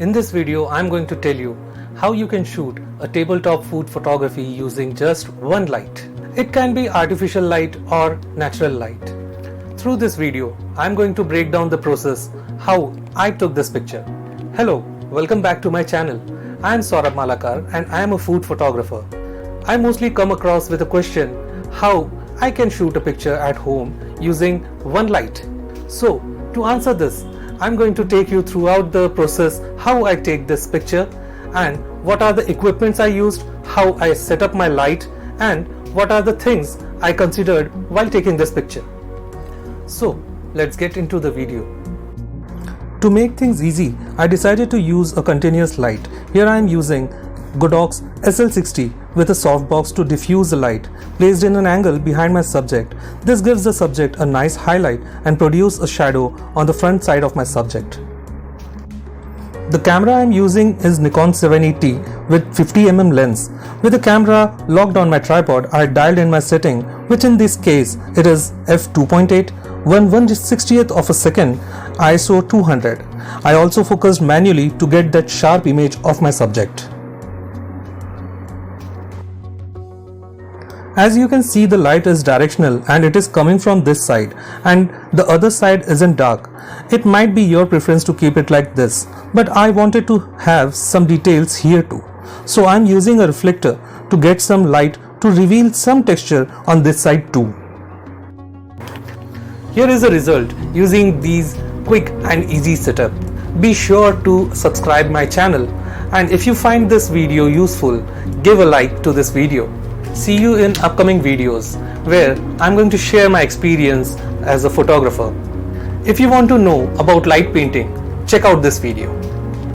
In this video, I'm going to tell you how you can shoot a tabletop food photography using just one light. It can be artificial light or natural light. Through this video, I'm going to break down the process how I took this picture. Hello, welcome back to my channel. I am Sourabh Malakar and I am a food photographer. I mostly come across with a question how I can shoot a picture at home using one light. So, to answer this, I'm going to take you throughout the process how I take this picture and what are the equipments I used, how I set up my light, and what are the things I considered while taking this picture. So let's get into the video. To make things easy, I decided to use a continuous light. Here I am using Godox SL60 with a softbox to diffuse the light placed in an angle behind my subject. This gives the subject a nice highlight and produce a shadow on the front side of my subject. The camera I am using is Nikon 780 with 50mm lens. With the camera locked on my tripod, I dialed in my setting, which in this case it is f2.8, 1/160th of a second, ISO 200. I also focused manually to get that sharp image of my subject. As you can see, the light is directional and it is coming from this side and the other side isn't dark. It might be your preference to keep it like this, but I wanted to have some details here too. So I'm using a reflector to get some light to reveal some texture on this side too. Here is the result using these quick and easy setup. Be sure to subscribe my channel, and if you find this video useful, give a like to this video. See you in upcoming videos where I'm going to share my experience as a photographer. If you want to know about light painting, check out this video.